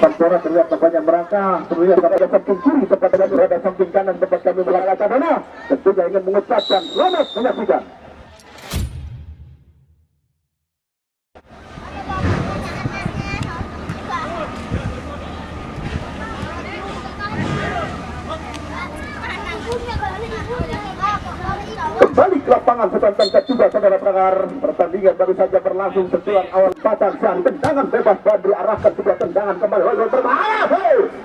Sampora terlihat tampaknya merangkak, terlihat pada samping kiri, tepat pada samping kanan, tempat kami belakang sana. Tentunya ingin mengucapkan selamat menyaksikan. Kembali ke lapangan setonton ketiga saudara pendengar, pertandingan baru saja berlangsung sesuai awal batang dan tendangan bebas Badri arahkan sebuah tendangan kembali berbahaya.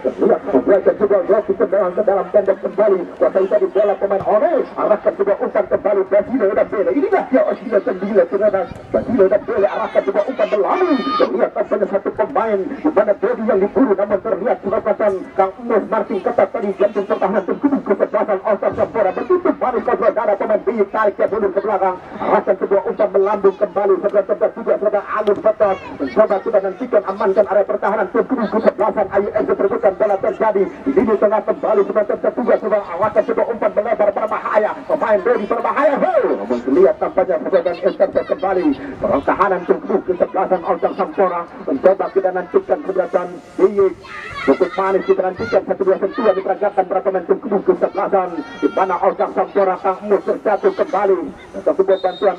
Lihat membaca juga Rocky tendangan ke dalam tembok kembali, kuasai tadi bola pemain One arahkan sebuah umpan kembali Basile dan Bele. Ini dia Osila Tendile ternyata Basile dan Bele arahkan sebuah umpan berlalu. Terlihat tampaknya satu pemain di mana Dodi yang diburu, namun terlihat surapatan Kang Emus Martin ketat tadi jantung pertahanan terkubur kesebelasan Oscar Sampora bertutup manis kontrol darah pemain Biyi tarik dia mundur ke belakang, arahkan sebuah umpan melambung kembali sebelah tempat juga serta Alif Betot mencoba kita nantikan amankan area pertahanan terkubur kesebelasan Ayu Eze terbuka bola terjadi di lini tengah kembali sebelah tempat juga serta arahkan sebuah umpan melebar berbahaya pemain Dodi berbahaya. Namun terlihat tampaknya sebuah Eze kembali pertahanan terkubur kesebelasan Oscar Sampora mencoba kita nantikan keberatan Biyi cukup manis kita nantikan satu dua sentuhan diperagakan para pemain terkubur kesebelasan di mana Oscar Sampora Kang Emus terjatuh kembali atau sebuah bantuan.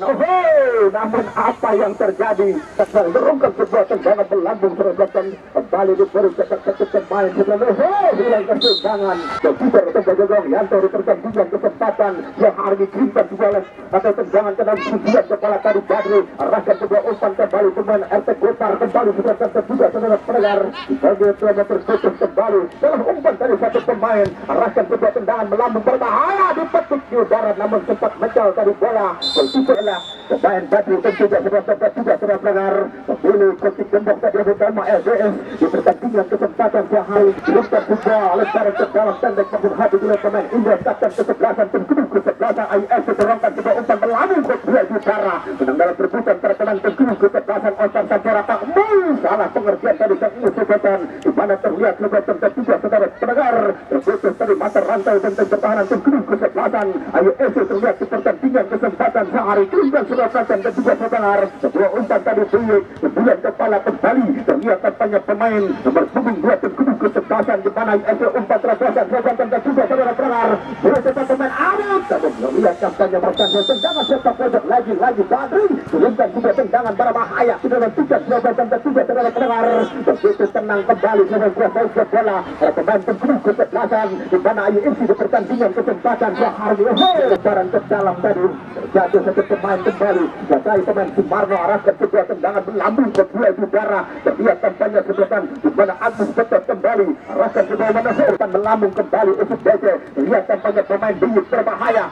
Namun apa yang terjadi? Terungkap sebuah tendangan melambung terobatan kembali diberi ketek pemain hilang kesenjangan dan tidak terjadi Yanto diberikan kesempatan yang hari kirimkan sebuah atau tendangan ke dalam tujuan kepala tadi Badri arahkan sebuah umpan kembali pemain RT Gotar kembali sudah tertuju saudara pendengar sebagai telah terputus kembali dalam umpan dari satu pemain arahkan sebuah tendangan melambung berbahaya dipetik di udara namun sempat mencal tadi bola bertujulah pemain Badri tentunya sudah tertuju saudara pendengar memilih ketik gembok tadi utama LDS di pertandingan kesempatan sehari dilumpar sebuah lebaran ke dalam tendek maupun hati oleh pemain Indra Kapten kesebelasan terkubur kesebelasan IS terangkan sebuah umpan melambung ke dua udara menang dalam perebutan terkenang terkubur kesebelasan Oscar Sampora Kang Emus salah pengertian tadi Kang Emus sebatan di mana terlihat lebih tertuju saudara pendengar terputus dari mata rantai tentang pertahanan terkubur kesebelasan IS terlihat di pertandingan kesempatan sehari kirimkan sudah dan juga pendengar sebuah umpan tadi Buyuk kemudian kepala kembali terlihat tampaknya pemain nomor punggung 2 terkubur kesebelasan di mana IS umpan terasa dan juga saudara pendengar boleh cepat pemain Arif namun melihat tampaknya pertandingan tendangan sepak pojok lagi Badri kirimkan juga tendangan berbahaya sudah mentugas dan juga saudara pendengar begitu tenang kembali dengan kuasa bola pemain terkubur kesebelasan di mana IS di pertandingan kesempatan sehari lebaran ke dalam tadi terjatuh satu pemain kembali kuasai pemain Sumarno arahkan sebuah tendangan melambung ke dua udara terlihat tampaknya sebelah di mana Agus Betot kembali arahkan sebuah menasihkan melambung kembali untuk DC terlihat tampaknya pemain Biyi berbahaya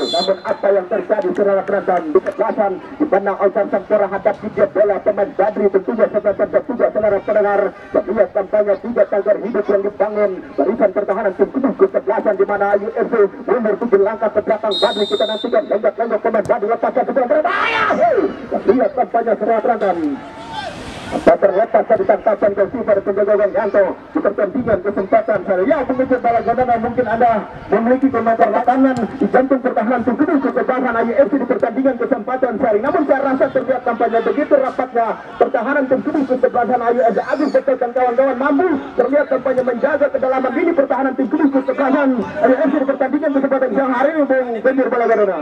namun apa yang terjadi saudara penonton di kesebelasan di mana Oscar Sampora hadap tiga bola pemain Badri tentunya sebelah juga saudara pendengar terlihat tampaknya tiga tagar hidup yang dibangun barisan pertahanan terkubur kesebelasan di mana Ayu FC mundur 7 langkah ke belakang Badri kita nantikan lenggak pemain Badri lepaskan sebuah berbahaya terlihat tampaknya saudara penonton tak terlepas dari tangkapan keeper penjaga Yanto di pertandingan kesempatan saya pengikut bala gandana mungkin Anda memiliki komentar kanan di jantung pertahanan terkubur kesebelasan IFC di pertandingan kesempatan sehari namun saya rasa terlihat tampaknya begitu rapatnya pertahanan terkubur kesebelasan IFC Agus Betot dan kawan-kawan mampu terlihat tampaknya menjaga kedalaman lini pertahanan terkubur kesebelasan IFC di pertandingan kesempatan siang hari ini Bung Bendir bala gandana.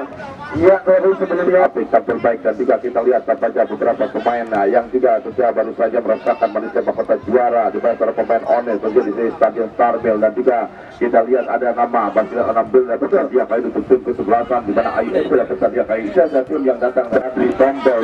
Iya, baru sebelumnya kita terbaik dan juga kita lihat tampaknya beberapa pemain yang juga sudah baru saja merasakan manisnya mahkota juara di mana para pemain One terjadi di Stadion Starbel dan juga kita lihat ada nama Basile Anambil dan tersedia kali untuk kesebelasan di mana IS sudah tersedia kali tim yang datang dari Tombol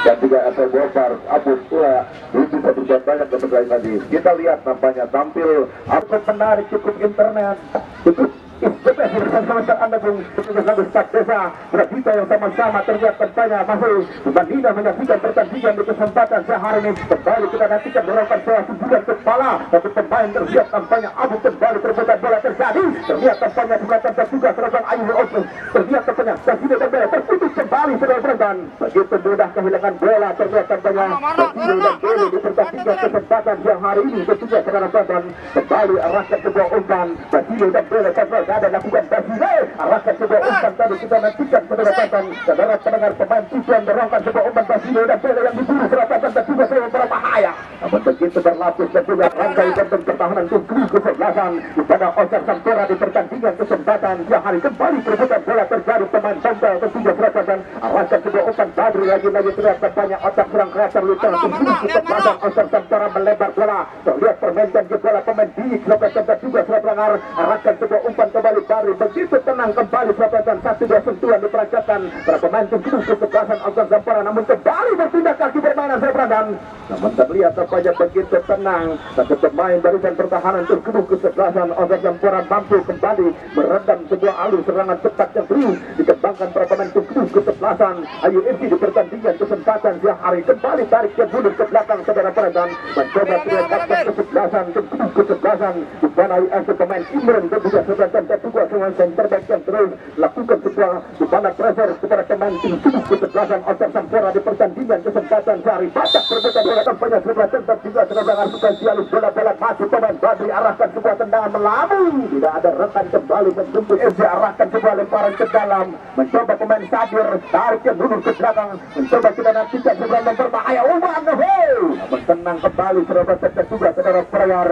dan juga Ete Gopar Abu Tua belum bisa berbuat banyak seperti tadi. Kita lihat nampaknya tampil cukup menarik, cukup internet, cukup Bebas bersama-sama Anda Bung Petugas Staf Desa kita yang sama-sama terlihat tampaknya masih berbanding menyaksikan pertandingan di kesempatan sehari ini kembali kita nantikan dorongkan sebuah sundulan kepala satu pemain terlihat tampaknya Abu kembali terbuka bola terjadi terlihat tampaknya sebelah juga serangan Ayu Osu terlihat tampaknya Basile dan Bele terputus kembali saudara penonton begitu mudah kehilangan bola terlihat tampaknya Basile dan Bele di pertandingan kesempatan siang hari ini ketika saudara penonton kembali arahkan sebuah umpan Basile dan Bele ada lakukan Basile arahkan sebuah umpan tadi kita nantikan saudara pendengar pemain tujuan dorongkan sebuah umpan Basile dan Bele yang diburu saudara dan juga berbahaya namun begitu begitu berlapis dan juga rangkai benteng pertahanan tubuh kesebelasan di pada Oscar Sampora di pertandingan kesempatan siang hari kembali perebutan bola terjadi pemain Bangka ketiga selatan arahkan kedua umpan Badri lagi-lagi terlihat banyak otak serang kreator lutar tubuh kesebelasan Oscar Sampora melebar bola terlihat permainan ke bola pemain Dik Selatan juga selatan arahkan kedua umpan kembali Badri begitu tenang kembali selatan satu dua sentuhan diperagakan para pemain tubuh kesebelasan Oscar Sampora namun kembali bertindak kaki permainan selatan namun terlihat tampaknya begitu tenang satu pemain barisan pertahanan tubuh kesebelasan Oscar Sampora mampu kembali meredam sebuah alur serangan cepat yang terus dikembangkan para pemain tubuh kesebelasan Ayu FC di pertandingan kesempatan siang hari kembali tarik ke mundur ke belakang saudara peredan mencoba terlihat kesebelasan tubuh kesebelasan di mana Ayu FC pemain Imran dan juga selatan dan juga dengan center back yang terus lakukan sebuah di mana pressure kepada pemain tubuh kesebelasan Oscar Sampora di pertandingan kesempatan sehari batak berbeda bola tampaknya sebelah tempat juga serangan spesialis bola-bola masuk pemain Badri arahkan sebuah tendangan melambung tidak ada rekan kembali menjemput FC arahkan sebuah lemparan ke dalam mencoba pemain Sadir tarik ke mundur ke belakang mencoba kita nantikan sebuah memberbahaya Umar namun tenang kembali saudara tetap juga saudara Prayar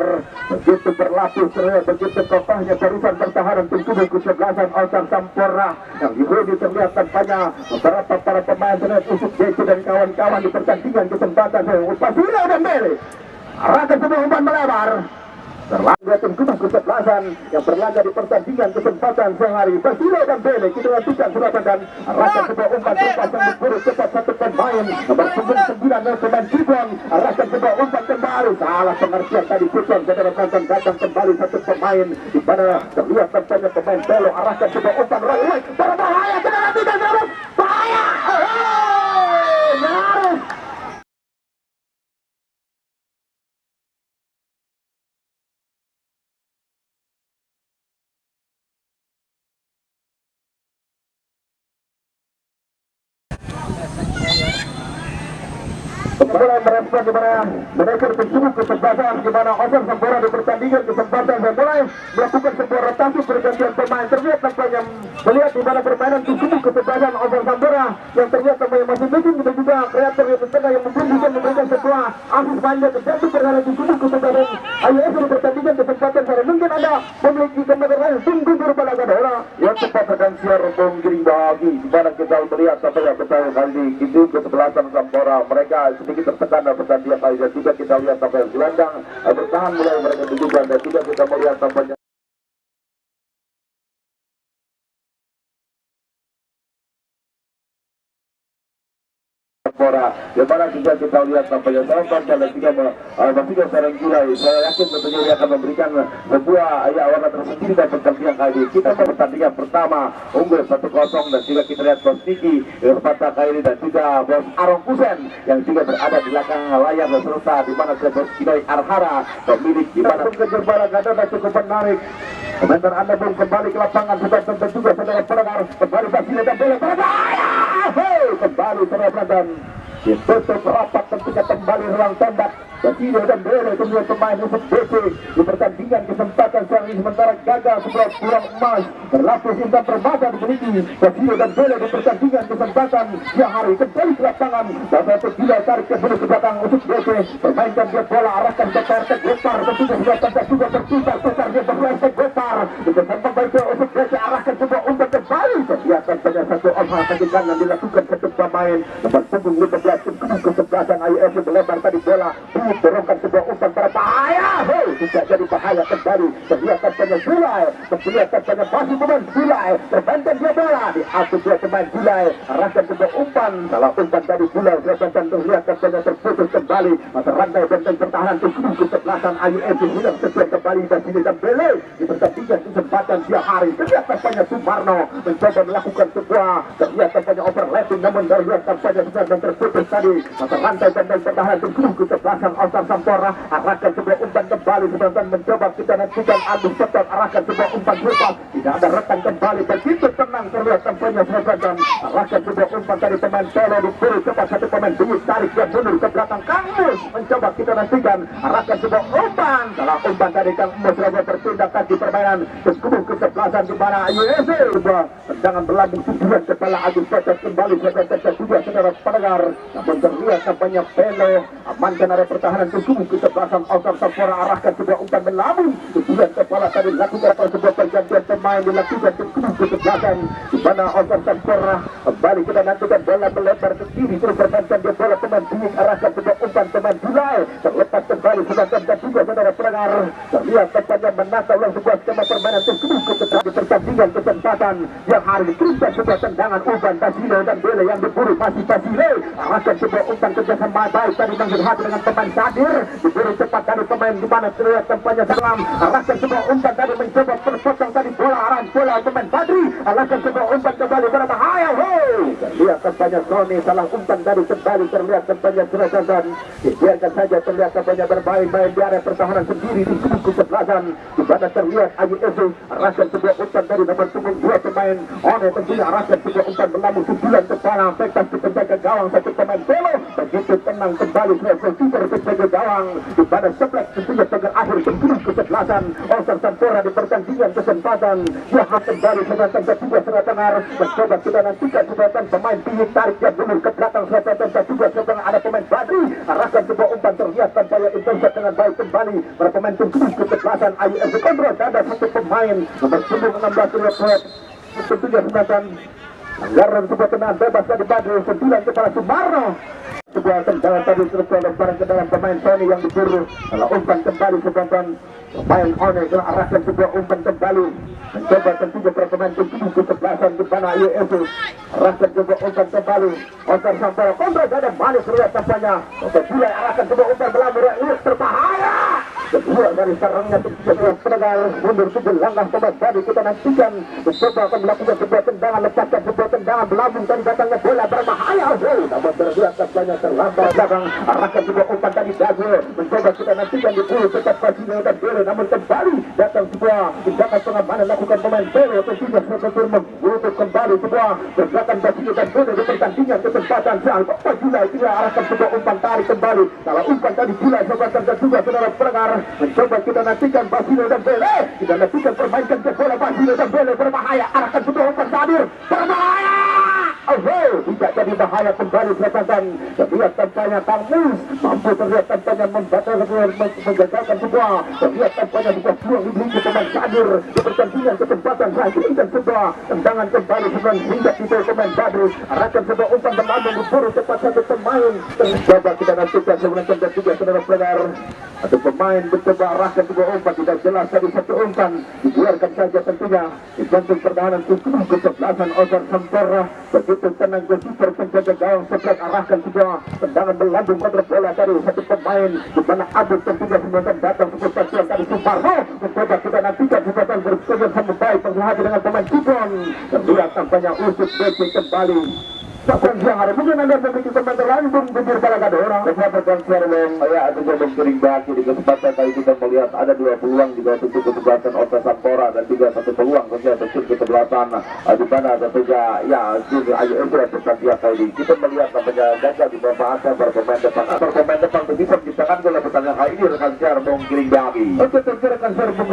begitu berlapis terlihat begitu kokohnya barisan pertahanan tubuh kesebelasan Oscar Sampora yang dihuni terlihat tampaknya beberapa para pemain terlihat Usuk JC dan kawan-kawan di pertandingan kesempatan Pasila dan Mele arahkan sebuah umpan melebar terlaga tubuh kesebelasan yang berlaga di pertandingan kesempatan siang hari Pasila dan Mele kita nantikan selatan dan arahkan sebuah umpan terlepas yang berburu cepat satu pemain nomor 9 pemain Cibon arahkan sebuah umpan kembali salah pengertian tadi Cibon saudara penonton datang kembali satu pemain di mana terlihat tampaknya pemain Pelo arahkan sebuah umpan runway berbahaya kita nantikan terus bahaya nyaris mulai merespon di mana mereka tubuh kesebelasan di mana Oscar Sampora di pertandingan kesempatan dan mulai melakukan sebuah rotasi pergantian pemain terlihat tampaknya melihat di mana permainan tubuh kesebelasan Oscar Sampora yang terlihat tampaknya masih mungkin dan juga kreator yang tengah yang mungkin bisa memberikan sebuah asis panjang terjadi permainan tubuh kesebelasan Ayu FC di pertandingan kesempatan saya mungkin ada memiliki kemampuan lain tunggu berbalaga bola yang cepat akan siar rombong giring bagi di mana kita melihat tampaknya betul kali itu kesebelasan Sampora mereka sedikit tertekan dalam pertandingan kali dan juga kita lihat tampaknya gelandang bertahan mulai mereka tunjukkan dan juga kita melihat tampaknya Sampora yang mana juga kita lihat tampaknya Sampora dan juga masih seorang gulai saya yakin tentunya dia akan memberikan sebuah warna tersendiri dalam pertandingan kali ini kita pertandingan pertama unggul 1-0 dan juga kita lihat Bos Niki Irfata Kairi dan juga Bos Arong Kusen yang juga berada di belakang layar serta di mana Bos Kinoi Arhara pemilik di mana kejar bola ganda cukup menarik komentar Anda belum kembali ke lapangan sudah tentu juga saudara pendengar kembali Basile dan bola berbahaya kembali saudara penonton ditutup rapat tentunya kembali ruang tembak Basile dan Bele kemudian pemain Usuk DC di pertandingan kesempatan siang ini sementara gagal sebuah pulang emas berlapis intan permata dimiliki Basile dan Bele di pertandingan kesempatan siang hari kembali ke lapangan dan satu gila tarik ke belakang Usuk DC permainkan dia bola arahkan ke partai Gopar tentunya sudah tembak juga tertutar dia berlaku ke Gopar sampai baik Usuk DC arahkan sebuah umpan kembali kelihatan saja satu olah kaki kanan dilakukan satu pemain nomor punggung 15 kesebelasan Ayu FC melebar tadi bola dorongkan sebuah umpan berbahaya tidak jadi bahaya kembali kelihatan saja Gulai kelihatan saja masih pemain Gulai terbanten dia bola diatur dia pemain Gulai arahkan sebuah umpan salah umpan tadi Gulai kelihatan terlihat saja terputus kembali masa rantai benteng pertahanan tubuh kesebelasan Ayu FC hilang sesuai kembali Basile dan Bele di pertandingan kesempatan siang hari kelihatan saja Sumarno mencoba melakukan sebuah kelihatan saja overlapping namun terlihat saja sudah terputus tadi masa rantai benteng pertahanan tubuh kesebelasan Oscar Sampora arahkan sebuah umpan kembali sebentar mencoba kita nantikan Agus Petot arahkan sebuah umpan lepas tidak ada rekan kembali begitu tenang terlihat tampaknya sebentar arahkan sebuah umpan dari pemain Solo diberi cepat satu pemain Dwi tarik dia mundur ke belakang Kang Mus mencoba kita nantikan arahkan sebuah umpan salah umpan dari Kang Mus saja bertindak di permainan tubuh kesebelasan di mana Ayu FC sebuah tendangan berlambung tujuan kepala Agus Petot kembali sebentar juga saudara pendengar namun terlihat tampaknya Pelo amankan area pertahanan tubuh kesebelasan Outer Sampora, arahkan sebuah umpan melambung tujuan kepala tadi lakukan sebuah pergantian pemain dilakukan tubuh kesebelasan di mana Outer Sampora kembali kita nantikan bola melebar ke kiri terus pergantian dia bola pemain Biik, arahkan sebuah umpan pemain Bulai terlepas kembali sedangkan juga saudara pendengar terlihat tempatnya menata ulang sebuah skema permainan tubuh kesebelasan di pertandingan kesempatan yang hari ini kita sebuah tendangan umpan Basile dan Bele yang diburu masih Basile, arahkan sebuah umpan kerjasama baik tadi menghadapi dengan pemain Sadir diburu cepat dari pemain di mana terlihat tempatnya dalam, arahkan sebuah umpan tadi mencoba terpotong tadi bola arahan bola pemain Badri, arahkan sebuah umpan kembali berbahaya. Terlihat tempatnya Sony salah umpan tadi kembali terlihat tempatnya Surasan, biarkan saja terlihat tempatnya bermain-main di area pertahanan sendiri di kubu kesebelasan di mana terlihat Ayu Esu, arahkan sebuah umpan dari nomor punggung 2 pemain One tentunya, arahkan sebuah umpan melambung susulan kepala Pektas ke penjaga gawang satu pemain Belo begitu tenang kembali super penjaga gawang di mana sebelah tentunya pagar akhir kubu kesebelasan Outer Sampora di pertandingan kesempatan dia kembali sedangkan ketiga setengah tengah mencoba kita nantikan sedangkan pemain Biik tarik dia mundur ke belakang sedangkan ketiga setengah ada pemain Badri, arahkan sebuah umpan terlihat tampaknya intercept dengan baik kembali para pemain kubu kesebelasan Ayu Esu kontrol ada satu pemain nomor punggung 16 terlihat tentunya sedangkan anggaran sebuah tendangan bebas dari Badri 9 kepala Sumarno, sebuah tendangan tadi terus lemparan ke dalam pemain Sony yang diburu kalau umpan kembali sedangkan pemain One telah arahkan sebuah umpan kembali mencoba tentunya para pemain kubu kesebelasan di mana Ayu Esu arahkan sebuah umpan kembali Outer Sampora kontra ada manis terlihat tampaknya mulai arahkan sebuah umpan melambung terbahaya kedua dari sarangnya tentunya pendengar mundur 7 langkah pemain Badri kita nantikan mencoba akan melakukan sebuah tendangan lepaskan sebuah tendangan melambung tadi datangnya bola berbahaya namun terlihat tampaknya terlambat belakang arahkan sebuah umpan tadi Dago mencoba kita nantikan diburu tetap Basile dan Bele namun kembali datang sebuah tindakan pengamanan lakukan pemain Bele tentunya seperti menutup kembali sebuah pergerakan Basile dan Bele di pertandingan kesempatan Alba Julai dia arahkan sebuah umpan tarik kembali kalau umpan tadi Julai sebabkan juga saudara pendengar mencoba kita nantikan Basile dan Bele kita nantikan permainkan ke bola Basile dan Bele berbahaya arahkan sebuah umpan Sadir berbahaya tidak jadi bahaya kembali kelihatan terlihat tampaknya Kang Mus mampu terlihat tampaknya menggagalkan sebuah terlihat tampaknya sebuah peluang dimiliki pemain Sadir di pertandingan kesempatan dan sebuah tendangan kembali dengan hinggap di pemain Badri arahkan sebuah umpan melambung diburu cepat satu pemain coba kita nantikan sebelum ketiga saudara pendengar atau pemain mencoba arahkan sebuah umpan tidak jelas tadi satu umpan dibiarkan saja tentunya di jantung pertahanan kubu kesebelasan Outer Sampora begitu tenang ke super penjaga gawang sebelah arahkan sebuah tendangan melambung kontra bola dari satu pemain di mana Abu tentunya semuanya datang sebuah pasien dari Sumarno mencoba kita nantikan kesempatan bersedia sama baik berhati dengan pemain Kupon terlihat tampaknya usut besi kembali Bahkan siang hari mungkin Anda memiliki komentar lain pun bujur Balagadora. Kesempatan Serlong, saya ada coba kering baki di kesempatan kali kita melihat ada 2 peluang juga tentu kesebelasan Outer Sampora dan juga 1 peluang tentunya tentu kesebelasan di mana tentunya ya Ayu Esu pertandingan kali ini kita melihat namanya gagal dimanfaatkan para pemain depan untuk bisa menciptakan gol pertandingan kali ini rekan Serlong kering baki. Oke tentu rekan Serlong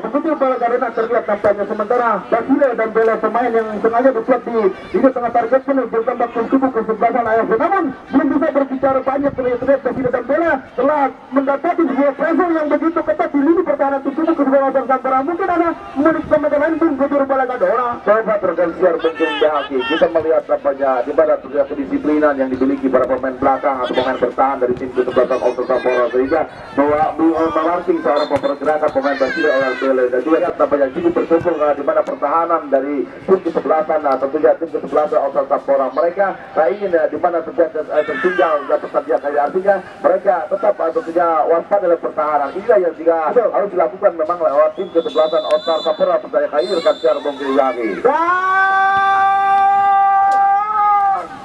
bujur Balagadora terlihat tampaknya sementara Basile dan Bele pemain yang sengaja dibuat di tengah target penuh bertambah kubu kesebelasan AFC namun belum bisa berbicara banyak terlihat Basile dan Bele telah mendapati sebuah pressure yang begitu ketat di lini pertahanan kubu kesebelasan Sampora mungkin ada menit komentar lain pun bujur Balagadora. Coba tergantiar mungkin haki kita melihat tampaknya di mana terlihat kedisiplinan yang dimiliki para pemain belakang atau pemain bertahan dari tim kesebelasan Outer Sampora sehingga melarting seorang pergerakan pemain Basile oleh Bele dan juga tampaknya cukup berkumpul di mana pertahanan dari tim kesebelasan tentunya tim kesebelasan Outer Sampora mereka ingin di mana tertinggal dan pertandingan kali artinya mereka tetap tentunya waspada dalam pertahanan inilah yang juga harus dilakukan memang lewat tim kesebelasan Outer Sampora pertandingan kali ini rekan Siar Bung Kiriwangi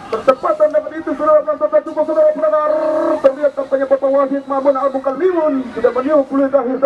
percepatan dapat itu saudara pendengar terlihat tampaknya Bapak Wasid Mamun Al-Bukal Limun tidak meniup peluit akhir